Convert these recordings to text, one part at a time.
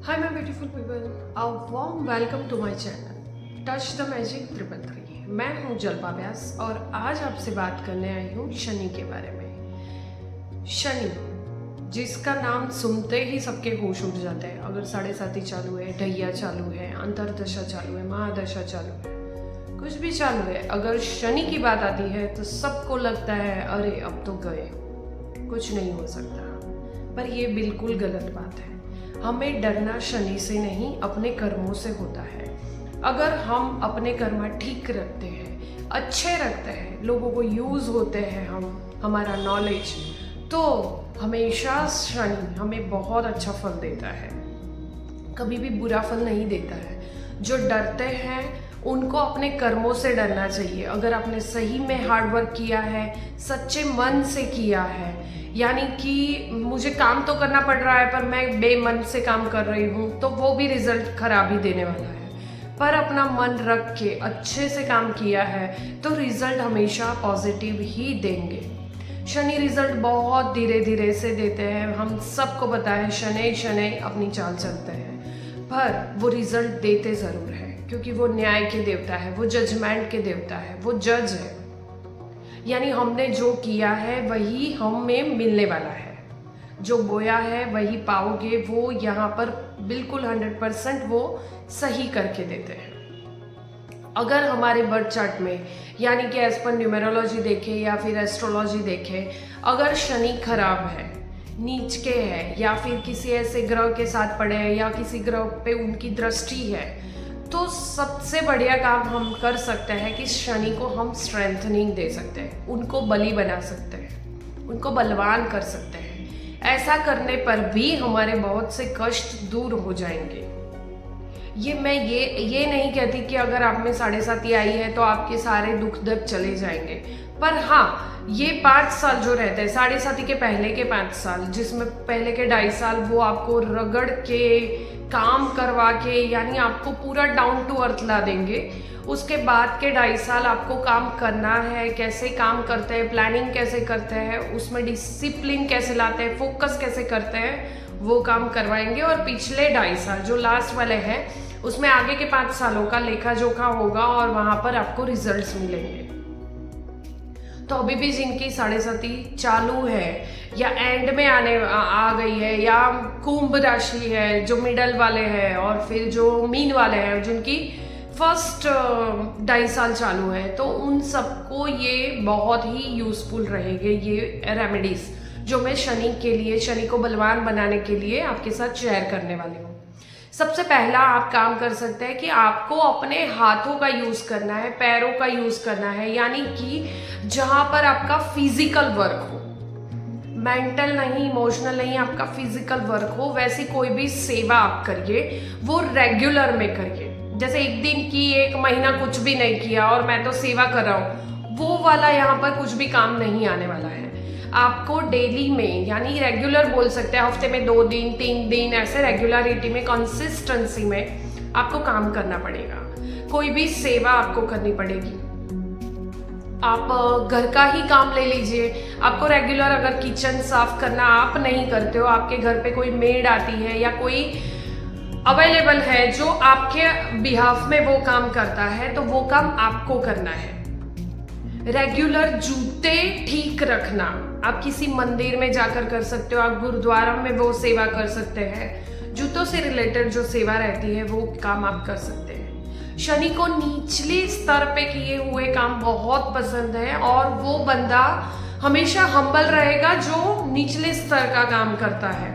Hi my beautiful people, a warm welcome to my channel touch the magic 333। मैं हूँ जल्पा व्यास और आज आपसे बात करने आई हूँ शनि के बारे में। शनि जिसका नाम सुनते ही सबके होश उड़ जाते हैं। अगर 7.5 चालू है, ढैया चालू है, अंतरदशा चालू है, महादशा चालू है, कुछ भी चालू है, अगर शनि की बात आती है तो सबको लगता है अरे अब तो गए, कुछ नहीं हो सकता। पर ये बिल्कुल गलत बात है। हमें डरना शनि से नहीं, अपने कर्मों से होता है। अगर हम अपने कर्म ठीक रखते हैं, अच्छे रखते हैं, लोगों को यूज़ होते हैं हमारा नॉलेज, तो हमेशा शनि हमें बहुत अच्छा फल देता है, कभी भी बुरा फल नहीं देता है। जो डरते हैं उनको अपने कर्मों से डरना चाहिए। अगर आपने सही में हार्ड वर्क किया है, सच्चे मन से किया है, यानी कि मुझे काम तो करना पड़ रहा है पर मैं बेमन से काम कर रही हूँ, तो वो भी रिजल्ट खराब ही देने वाला है। पर अपना मन रख के अच्छे से काम किया है तो रिजल्ट हमेशा पॉजिटिव ही देंगे। शनि रिजल्ट बहुत धीरे धीरे से देते हैं, हम सबको पता है। शनि शनि अपनी चाल चलते हैं, पर वो रिजल्ट देते ज़रूर है, क्योंकि वो न्याय के देवता है, वो जजमेंट के देवता है, वो जज है। यानी हमने जो किया है वही हमें मिलने वाला है, जो बोया है वही पाओगे। वो यहाँ पर बिल्कुल 100% वो सही करके देते हैं। अगर हमारे बर्थ चार्ट में, यानी कि एज पर न्यूमेरोलॉजी देखें या फिर एस्ट्रोलॉजी देखें, अगर शनि खराब है, नीच के है, या फिर किसी ऐसे ग्रह के साथ पड़े हैं, या किसी ग्रह पे उनकी दृष्टि है, तो सबसे बढ़िया काम हम कर सकते हैं कि शनि को हम स्ट्रेंथनिंग दे सकते हैं, उनको बली बना सकते हैं, उनको बलवान कर सकते हैं। ऐसा करने पर भी हमारे बहुत से कष्ट दूर हो जाएंगे। मैं ये नहीं कहती कि अगर आप में 7.5 आई है तो आपके सारे दुख दर्द चले जाएंगे। पर हाँ, ये 5 साल जो रहते हैं, 7.5 के पहले के 5 साल, जिसमें पहले के 2.5 साल वो आपको रगड़ के काम करवा के, यानी आपको पूरा डाउन टू अर्थ ला देंगे। उसके बाद के 2.5 साल आपको काम करना है, कैसे काम करते हैं, प्लानिंग कैसे करते हैं, उसमें डिसिप्लिन कैसे लाते हैं, फोकस कैसे करते हैं, वो काम करवाएंगे। और पिछले 2.5 साल जो लास्ट वाले हैं, उसमें आगे के 5 सालों का लेखा जोखा होगा और वहाँ पर आपको रिजल्ट्स मिलेंगे। तो अभी भी जिनकी 7.5 चालू है या एंड में आ गई है, या कुंभ राशि है जो मिडल वाले हैं, और फिर जो मीन वाले हैं जिनकी फर्स्ट 2.5 साल चालू है, तो उन सबको ये बहुत ही यूजफुल रहेंगे ये रेमेडीज, जो मैं शनि के लिए, शनि को बलवान बनाने के लिए आपके साथ शेयर करने वाली हूँ। सबसे पहला आप काम कर सकते हैं कि आपको अपने हाथों का यूज़ करना है, पैरों का यूज़ करना है, यानी कि जहाँ पर आपका फिजिकल वर्क हो, मेंटल नहीं, इमोशनल नहीं, आपका फिजिकल वर्क हो, वैसी कोई भी सेवा आप करिए, वो रेगुलर में करिए। जैसे एक दिन की, 1 महीना कुछ भी नहीं किया और मैं तो सेवा कर रहा हूँ, वो वाला यहाँ पर कुछ भी काम नहीं आने वाला है। आपको डेली में, यानी रेगुलर बोल सकते हैं, हफ्ते में 2 दिन 3 दिन, ऐसे रेगुलरिटी में, कंसिस्टेंसी में आपको काम करना पड़ेगा। कोई भी सेवा आपको करनी पड़ेगी। आप घर का ही काम ले लीजिए। आपको रेगुलर अगर किचन साफ करना आप नहीं करते हो, आपके घर पे कोई मेड आती है या कोई अवेलेबल है जो आपके बिहाफ में वो काम करता है, तो वो काम आपको करना है। रेगुलर जूते ठीक रखना आप किसी मंदिर में जाकर कर सकते हो, आप गुरुद्वारा में वो सेवा कर सकते हैं। जूतों से रिलेटेड जो सेवा रहती है वो काम आप कर सकते हैं। शनि को निचले स्तर पे किए हुए काम बहुत पसंद है, और वो बंदा हमेशा हम्बल रहेगा जो निचले स्तर का काम करता है,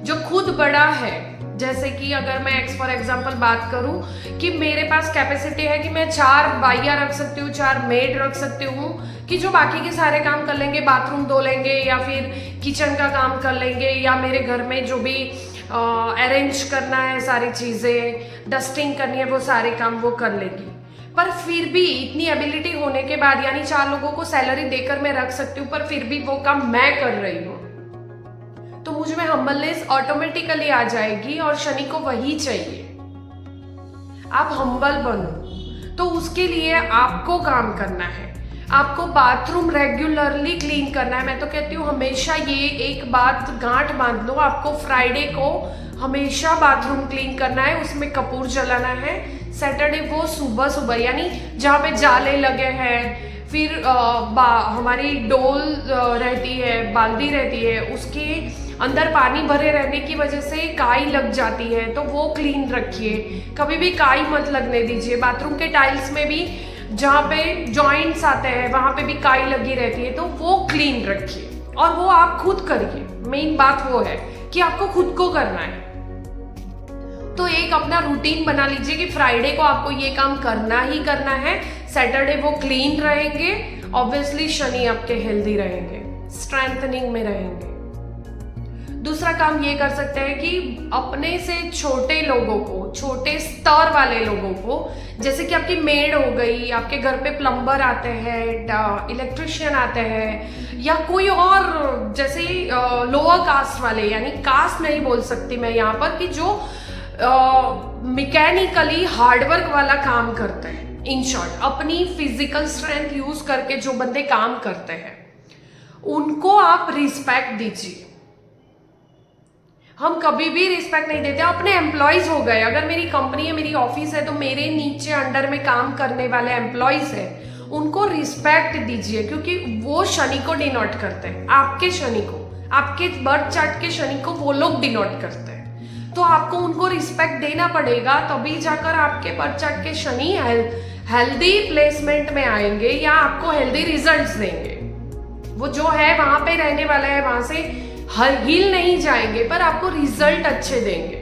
जो खुद बड़ा है। जैसे कि अगर मैं फॉर एग्जाम्पल बात करूं कि मेरे पास कैपेसिटी है कि मैं 4 बाइया रख सकती हूँ, 4 मेड रख सकती हूँ, कि जो बाकी के सारे काम कर लेंगे, बाथरूम धो लेंगे या फिर किचन का काम कर लेंगे, या मेरे घर में जो भी अरेंज करना है, सारी चीज़ें डस्टिंग करनी है, वो सारे काम वो कर लेगी। पर फिर भी इतनी एबिलिटी होने के बाद, यानी 4 लोगों को सैलरी देकर मैं रख सकती हूँ, पर फिर भी वो काम मैं कर रही हूँ, तो मुझ में हम्बलनेस ऑटोमेटिकली आ जाएगी। और शनि को वही चाहिए, आप हम्बल बनो। तो उसके लिए आपको काम करना है। आपको बाथरूम रेगुलरली क्लीन करना है। मैं तो कहती हूँ हमेशा ये एक बात गांठ बांध लो, आपको फ्राइडे को हमेशा बाथरूम क्लीन करना है, उसमें कपूर जलाना है। सैटरडे को सुबह सुबह, यानी जहाँ पे जाले लगे हैं, फिर हमारी डोल रहती है, बाल्टी रहती है, उसके अंदर पानी भरे रहने की वजह से काई लग जाती है, तो वो क्लीन रखिए। कभी भी काई मत लगने दीजिए। बाथरूम के टाइल्स में भी जहाँ पे जॉइंट्स आते हैं वहाँ पे भी काई लगी रहती है, तो वो क्लीन रखिए। और वो आप खुद करिए। मेन बात वो है कि आपको खुद को करना है। तो एक अपना रूटीन बना लीजिए कि फ्राइडे को आपको ये काम करना ही करना है, सैटरडे वो क्लीन रहेंगे, ऑब्वियसली शनि आपके हेल्दी रहेंगे, स्ट्रेंथनिंग में रहेंगे। दूसरा काम ये कर सकते हैं कि अपने से छोटे लोगों को, छोटे स्तर वाले लोगों को, जैसे कि आपकी मेड हो गई, आपके घर पे प्लम्बर आते हैं, इलेक्ट्रिशियन आते हैं, या कोई और जैसे लोअर कास्ट वाले, यानी कास्ट नहीं बोल सकती मैं यहाँ पर, कि जो मैकेनिकली हार्डवर्क वाला काम करते हैं। इन शॉर्ट, अपनी फिजिकल स्ट्रेंथ यूज करके जो बंदे काम करते हैं, उनको आप रिस्पेक्ट दीजिए। हम कभी भी रिस्पेक्ट नहीं देते अपने एम्प्लॉयज हो गए। अगर मेरी कंपनी है, मेरी ऑफिस है, तो मेरे नीचे अंडर में काम करने वाले एम्प्लॉयज है, उनको रिस्पेक्ट दीजिए, क्योंकि वो शनि को डिनोट करते हैं। आपके शनि को, आपके बर्थ चार्ट के शनि को वो लोग डिनोट करते हैं, तो आपको उनको रिस्पेक्ट देना पड़ेगा, तभी जाकर आपके बर्थ चार्ट के शनि हेल्दी प्लेसमेंट में आएंगे या आपको हेल्दी रिजल्ट्स देंगे। वो जो है वहां पे रहने वाला है, वहां से हिल नहीं जाएंगे, पर आपको रिजल्ट अच्छे देंगे।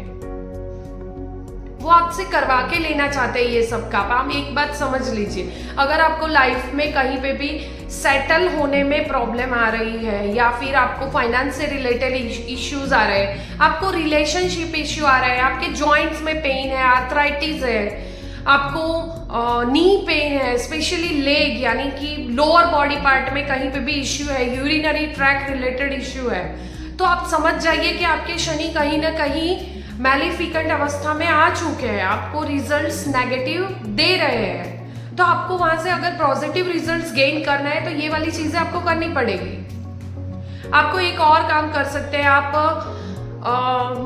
वो आपसे करवा के लेना चाहते हैं ये सब काम। आप एक बात समझ लीजिए, अगर आपको लाइफ में कहीं पे भी सेटल होने में प्रॉब्लम आ रही है, या फिर आपको फाइनेंस से रिलेटेड इश्यूज आ रहे हैं, आपको रिलेशनशिप इश्यू आ रहा है, आपके जॉइंट्स में पेन है, आर्थराइटिस है, आपको नी पेन है, स्पेशली लेग यानी कि लोअर बॉडी पार्ट में कहीं पे भी इश्यू है, यूरिनरी ट्रैक रिलेटेड इश्यू है, तो आप समझ जाइए कि आपके शनि कहीं ना कहीं मैलिफिकेंट अवस्था में आ चुके हैं, आपको रिजल्ट्स नेगेटिव दे रहे हैं। तो आपको वहां से अगर पॉजिटिव रिजल्ट्स गेन करना है, तो ये वाली चीजें आपको करनी पड़ेगी। आपको एक और काम कर सकते हैं, आप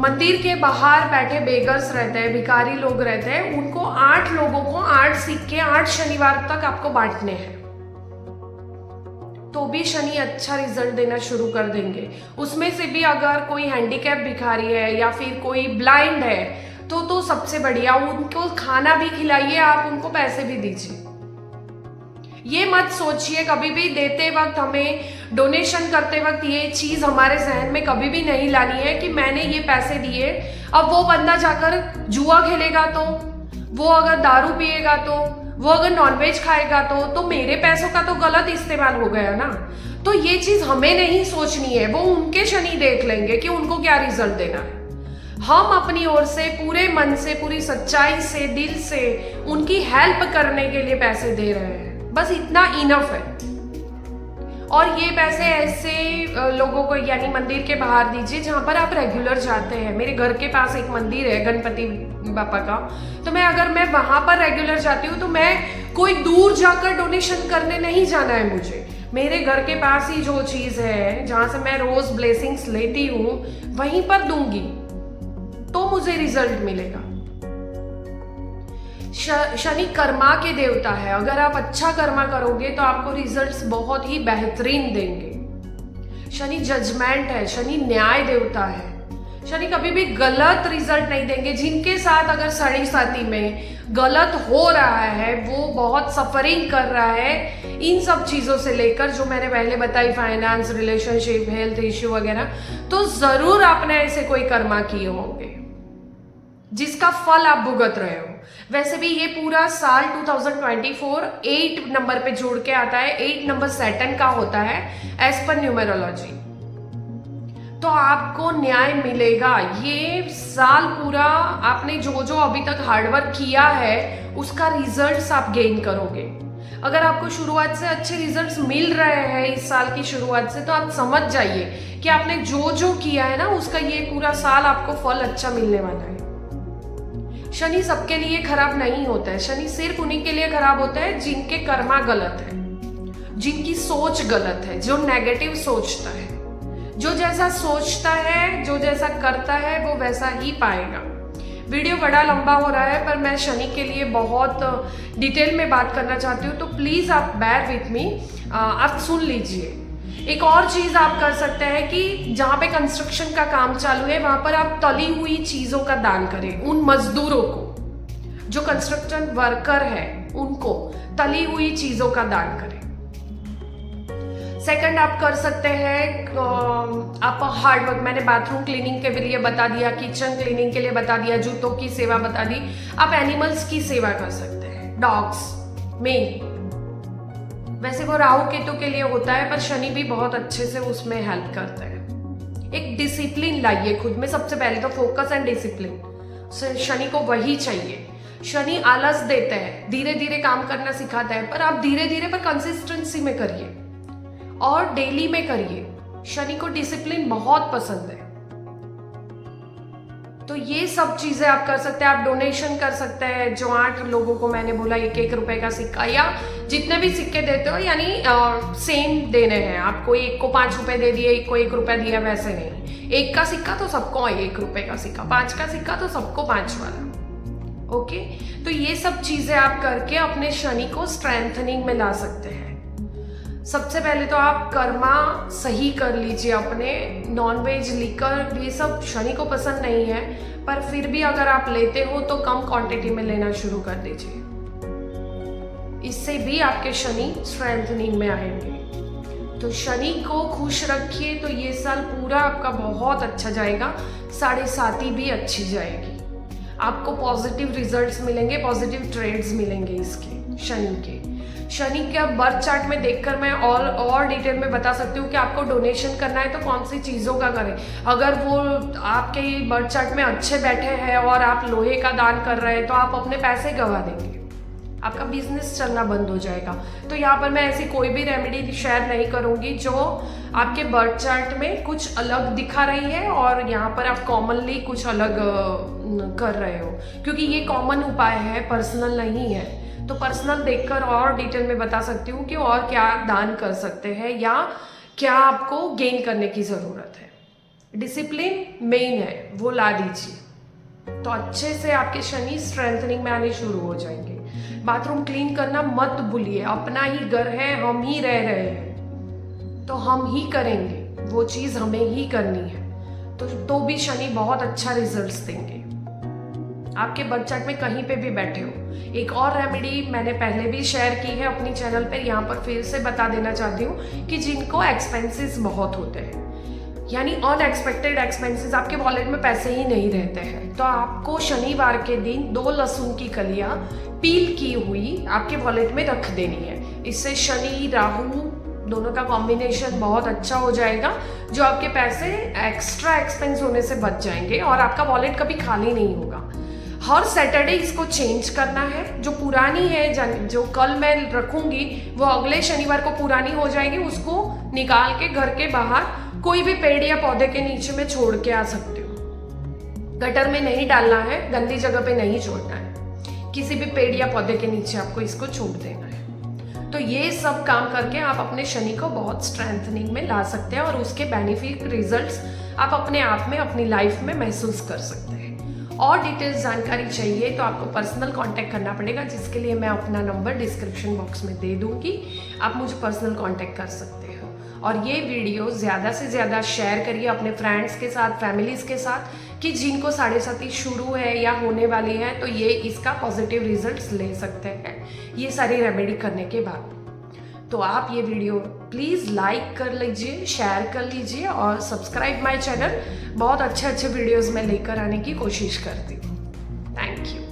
मंदिर के बाहर बैठे बेगर्स रहते हैं, भिखारी लोग रहते हैं, उनको 8 लोगों को 8 सिक्के 8 शनिवार तक आपको बांटने हैं, तो भी शनि अच्छा रिजल्ट देना शुरू कर देंगे। उसमें से भी अगर कोई हैंडीकैप भिखारी है या फिर कोई ब्लाइंड है, तो सबसे बढ़िया, उनको खाना भी खिलाइए, आप उनको पैसे भी दीजिए। ये मत सोचिए कभी भी देते वक्त, हमें डोनेशन करते वक्त ये चीज हमारे जहन में कभी भी नहीं लानी है कि मैंने ये पैसे दिए, अब वो बंदा जाकर जुआ खेलेगा, तो वो अगर दारू पिएगा, तो वो अगर नॉनवेज खाएगा, तो मेरे पैसों का तो गलत इस्तेमाल हो गया ना। तो ये चीज हमें नहीं सोचनी है, वो उनके शनि देख लेंगे कि उनको क्या रिजल्ट देना है। हम अपनी ओर से पूरे मन से, पूरी सच्चाई से, दिल से उनकी हेल्प करने के लिए पैसे दे रहे हैं, बस इतना इनफ है। और ये पैसे ऐसे लोगों को, यानी मंदिर के बाहर दीजिए जहां पर आप रेगुलर जाते हैं। मेरे घर के पास एक मंदिर है गणपति बापा का, तो अगर मैं वहां पर रेगुलर जाती हूँ, तो मैं कोई दूर जाकर डोनेशन करने नहीं जाना है मुझे। मेरे घर के पास ही जो चीज है, जहां से मैं रोज ब्लेसिंग्स लेती हूँ, वहीं पर दूंगी, तो मुझे रिजल्ट मिलेगा। शनि कर्मा के देवता है, अगर आप अच्छा कर्मा करोगे तो आपको रिजल्ट्स बहुत ही बेहतरीन देंगे। शनि जजमेंट है, शनि न्याय देवता है, शनि कभी भी गलत रिजल्ट नहीं देंगे। जिनके साथ अगर साढ़े साथी में गलत हो रहा है, वो बहुत सफरिंग कर रहा है इन सब चीजों से लेकर, जो मैंने पहले बताई, फाइनेंस, रिलेशनशिप, हेल्थ इश्यू वगैरह, तो जरूर आपने ऐसे कोई कर्मा किए होंगे जिसका फल आप भुगत रहे हो। वैसे भी ये पूरा साल 2024 8 नंबर पे जोड़ के आता है, 8 नंबर सैटर्न का होता है एज पर न्यूमेरोलॉजी। तो आपको न्याय मिलेगा। ये साल पूरा आपने जो जो अभी तक हार्डवर्क किया है, उसका रिजल्ट्स आप गेन करोगे। अगर आपको शुरुआत से अच्छे रिजल्ट्स मिल रहे हैं इस साल की शुरुआत से, तो आप समझ जाइए कि आपने जो जो किया है ना, उसका ये पूरा साल आपको फल अच्छा मिलने वाला है। शनि सबके लिए खराब नहीं होता है, शनि सिर्फ उन्हीं के लिए खराब होता है जिनके कर्मा गलत है, जिनकी सोच गलत है, जो नेगेटिव सोचता है, जो जैसा सोचता है, जो जैसा करता है वो वैसा ही पाएगा। वीडियो बड़ा लंबा हो रहा है पर मैं शनि के लिए बहुत डिटेल में बात करना चाहती हूँ, तो प्लीज़ आप बेयर विथ मी, आप सुन लीजिए। एक और चीज़ आप कर सकते हैं कि जहाँ पे कंस्ट्रक्शन का काम चालू है वहाँ पर आप तली हुई चीज़ों का दान करें। उन मजदूरों को, जो कंस्ट्रक्शन वर्कर है, उनको तली हुई चीज़ों का दान करें। सेकंड आप कर सकते हैं, आप हार्ड वर्क, मैंने बाथरूम क्लीनिंग के लिए बता दिया, किचन क्लीनिंग के लिए बता दिया, जूतों की सेवा बता दी। आप एनिमल्स की सेवा कर सकते हैं, डॉग्स में। वैसे वो राहु केतु के लिए होता है पर शनि भी बहुत अच्छे से उसमें हेल्प करता है। एक डिसिप्लिन लाइए खुद में, सबसे पहले तो फोकस एंड डिसिप्लिन। शनि को वही चाहिए। शनि आलस देता है, धीरे धीरे काम करना सिखाता है, पर आप धीरे धीरे पर कंसिस्टेंसी में करिए और डेली में करिए। शनि को डिसिप्लिन बहुत पसंद है। तो ये सब चीजें आप कर सकते हैं। आप डोनेशन कर सकते हैं, जो 8 लोगों को मैंने बोला 1-1 रुपए का सिक्का, या जितने भी सिक्के देते हो, यानी सेम देने हैं। आपको एक को 5 रुपए दे दिए, एक को 1 रुपया दिया, वैसे नहीं। 1 का सिक्का तो सबको 1 रुपए का सिक्का, 5 का सिक्का तो सबको 5 वाला। ओके, तो ये सब चीजें आप करके अपने शनि को स्ट्रेंथनिंग में ला सकते हैं। सबसे पहले तो आप कर्मा सही कर लीजिए अपने। नॉनवेज, लिकर, ये सब शनि को पसंद नहीं है, पर फिर भी अगर आप लेते हो तो कम क्वांटिटी में लेना शुरू कर दीजिए। इससे भी आपके शनि स्ट्रेंथनिंग में आएंगे। तो शनि को खुश रखिए, तो ये साल पूरा आपका बहुत अच्छा जाएगा। 7.5 भी अच्छी जाएगी। आपको पॉजिटिव रिजल्ट्स मिलेंगे, पॉजिटिव ट्रेड्स मिलेंगे इसके शनि के। शनि का बर्थ चार्ट में देखकर मैं और डिटेल में बता सकती हूँ कि आपको डोनेशन करना है तो कौन सी चीज़ों का करें। अगर वो आपके बर्थ चार्ट में अच्छे बैठे हैं और आप लोहे का दान कर रहे हैं तो आप अपने पैसे गंवा देंगे, आपका बिजनेस चलना बंद हो जाएगा। तो यहाँ पर मैं ऐसी कोई भी रेमेडी शेयर नहीं करूँगी जो आपके बर्थ चार्ट में कुछ अलग दिखा रही है और यहाँ पर आप कॉमनली कुछ अलग कर रहे हो, क्योंकि ये कॉमन उपाय है, पर्सनल नहीं है। तो पर्सनल देखकर और डिटेल में बता सकती हूँ कि और क्या दान कर सकते हैं या क्या आपको गेन करने की ज़रूरत है। डिसिप्लिन मेन है, वो ला दीजिए तो अच्छे से आपके शनि स्ट्रेंथनिंग में आने शुरू हो जाएंगे। बाथरूम क्लीन करना मत भूलिए, अपना ही घर है, हम ही रह रहे हैं तो हम ही करेंगे, वो चीज़ हमें ही करनी है। तो भी शनि बहुत अच्छा रिजल्ट्स देंगे आपके बर्थ चार्ट में कहीं पे भी बैठे हो। एक और रेमेडी मैंने पहले भी शेयर की है अपनी चैनल पर, यहाँ पर फिर से बता देना चाहती हूँ कि जिनको एक्सपेंसेस बहुत होते हैं, यानी अनएक्सपेक्टेड एक्सपेंसेस, आपके वॉलेट में पैसे ही नहीं रहते हैं, तो आपको शनिवार के दिन 2 लहसुन की कलियां पील की हुई आपके वॉलेट में रख देनी है। इससे शनि राहु दोनों का कॉम्बिनेशन बहुत अच्छा हो जाएगा, जो आपके पैसे एक्स्ट्रा एक्सपेंस होने से बच जाएंगे और आपका वॉलेट कभी खाली नहीं होगा। हर सैटरडे इसको चेंज करना है। जो पुरानी है, जो कल मैं रखूंगी वो अगले शनिवार को पुरानी हो जाएगी, उसको निकाल के घर के बाहर कोई भी पेड़ या पौधे के नीचे में छोड़ के आ सकते हो। गटर में नहीं डालना है, गंदी जगह पे नहीं छोड़ना है, किसी भी पेड़ या पौधे के नीचे आपको इसको छोड़ देना है। तो ये सब काम करके आप अपने शनि को बहुत स्ट्रेंथनिंग में ला सकते हैं और उसके बेनिफिट रिजल्ट्स आप अपने आप में, अपनी लाइफ में महसूस कर सकते हैं। और डिटेल्स जानकारी चाहिए तो आपको पर्सनल कांटेक्ट करना पड़ेगा, जिसके लिए मैं अपना नंबर डिस्क्रिप्शन बॉक्स में दे दूंगी, आप मुझे पर्सनल कांटेक्ट कर सकते हो। और ये वीडियो ज़्यादा से ज़्यादा शेयर करिए अपने फ्रेंड्स के साथ, फैमिलीज़ के साथ, कि जिनको 7.5 शुरू है या होने वाली है तो ये इसका पॉजिटिव रिजल्ट्स ले सकते हैं ये सारी रेमेडी करने के बाद। तो आप ये वीडियो प्लीज़ लाइक कर लीजिए, शेयर कर लीजिए और सब्सक्राइब माय चैनल। बहुत अच्छे अच्छे वीडियोज़ मैं लेकर आने की कोशिश करती हूँ। Thank you.